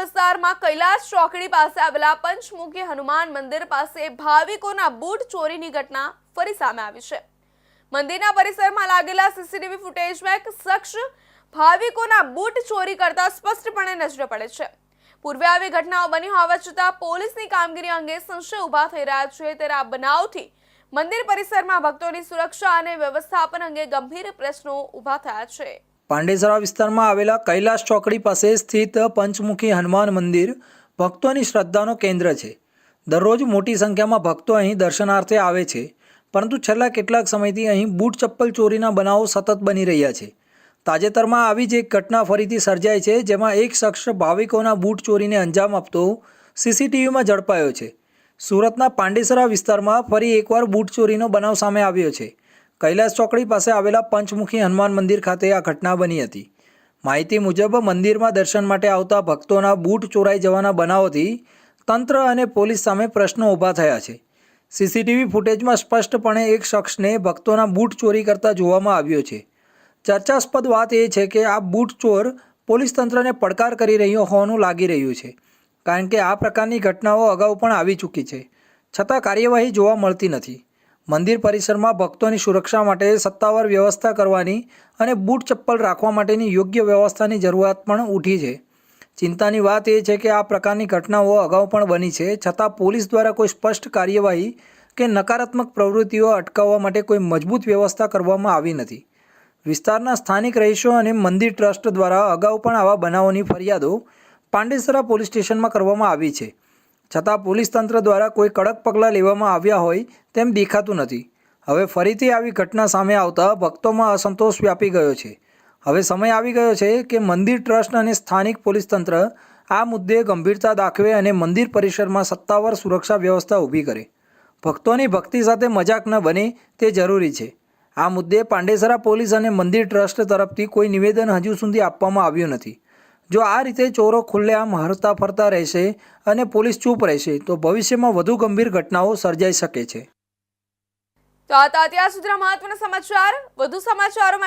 વિસ્તારમાં કૈલાસ ચોકડી પાસે આવેલા પંચમુખી હનુમાન મંદિર પાસે ભાવિકોના બૂટ ચોરીની ઘટના ફરી સામે આવી છે। મંદિરના પરિસરમાં લાગેલા સીસીટીવી ફૂટેજમાં એક શખ્સ ભાવિકોના બૂટ ચોરી કરતા સ્પષ્ટપણે નજરે પડે છે। પૂર્વે આવી ઘટનાઓ બની હોવા છતાં પોલીસની કામગીરી અંગે સંશય ઊભા થઈ રહ્યા છે। ત્યારે આ બનાવથી મંદિર પરિસરમાં ભક્તોની સુરક્ષા અને વ્યવસ્થાપન અંગે ગંભીર પ્રશ્નો ઊભા થયા છે। પાંડેસરા વિસ્તારમાં આવેલા કૈલાસ ચોકડી પાસે સ્થિત પંચમુખી હનુમાન મંદિર ભક્તોની શ્રદ્ધાનો કેન્દ્ર છે। દરરોજ મોટી સંખ્યામાં ભક્તો અહીં દર્શનાર્થે આવે છે, પરંતુ છેલ્લા કેટલાક સમયથી અહીં બૂટ ચપ્પલ ચોરીના બનાવો સતત બની રહ્યા છે। તાજેતરમાં આવી જ એક ઘટના ફરીથી સર્જાઈ છે, જેમાં એક શખ્સ ભાવિકોના બૂટ ચોરીને અંજામ આપતો સીસીટીવીમાં ઝડપાયો છે। સુરતના પાંડેસરા વિસ્તારમાં ફરી એકવાર બૂટ ચોરીનો બનાવ સામે આવ્યો છે। કૈલાસ ચોકડી પાસે આવેલા પંચમુખી હનુમાન મંદિર ખાતે આ ઘટના બની હતી। માહિતી મુજબ મંદિરમાં દર્શન માટે આવતા ભક્તોના બૂટ ચોરાઈ જવાના બનાવોથી તંત્ર અને પોલીસ સામે પ્રશ્નો ઊભા થયા છે। સીસીટીવી ફૂટેજમાં સ્પષ્ટપણે એક શખ્સને ભક્તોના બૂટ ચોરી કરતા જોવામાં આવ્યો છે। ચર્ચાસ્પદ વાત એ છે કે આ બૂટ ચોર પોલીસ તંત્રને પડકાર કરી રહ્યો હોવાનું લાગી રહ્યું છે, કારણ કે આ પ્રકારની ઘટનાઓ અગાઉ પણ આવી ચૂકી છે, છતાં કાર્યવાહી જોવા મળતી નથી। મંદિર પરિસરમાં ભક્તોની સુરક્ષા માટે સત્તાવાર વ્યવસ્થા કરવાની અને બૂટ ચપ્પલ રાખવા માટેની યોગ્ય વ્યવસ્થાની જરૂરિયાત પણ ઉઠી છે। ચિંતાની વાત એ છે કે આ પ્રકારની ઘટનાઓ અગાઉ પણ બની છે, છતાં પોલીસ દ્વારા કોઈ સ્પષ્ટ કાર્યવાહી કે નકારાત્મક પ્રવૃત્તિઓ અટકાવવા માટે કોઈ મજબૂત વ્યવસ્થા કરવામાં આવી નથી। વિસ્તારના સ્થાનિક રહીશો અને મંદિર ટ્રસ્ટ દ્વારા અગાઉ પણ આવા બનાવોની ફરિયાદો પાંડેસરા પોલીસ સ્ટેશનમાં કરવામાં આવી છે, છતાં પોલીસ તંત્ર દ્વારા કોઈ કડક પગલાં લેવામાં આવ્યા હોય તેમ દેખાતું નથી। હવે ફરીથી આવી ઘટના સામે આવતા ભક્તોમાં અસંતોષ વ્યાપી ગયો છે। હવે સમય આવી ગયો છે કે મંદિર ટ્રસ્ટ અને સ્થાનિક પોલીસ તંત્ર આ મુદ્દે ગંભીરતા દાખવે અને મંદિર પરિસરમાં સત્તાવાર સુરક્ષા વ્યવસ્થા ઊભી કરે। ભક્તોની ભક્તિ સાથે મજાક ન બને તે જરૂરી છે। આ મુદ્દે પાંડેસરા પોલીસ અને મંદિર ટ્રસ્ટ તરફથી કોઈ નિવેદન હજુ સુધી આપવામાં આવ્યું નથી। જો આ રીતે ચોરો ખુલ્લેઆમ હરતા ફરતા રહેશે અને પોલીસ ચૂપ રહેશે તો ભવિષ્યમાં વધુ ગંભીર ઘટનાઓ સર્જાઈ શકે છે। તો આ હતા અત્યાર સુધીના મહત્વના સમાચાર। વધુ સમાચારો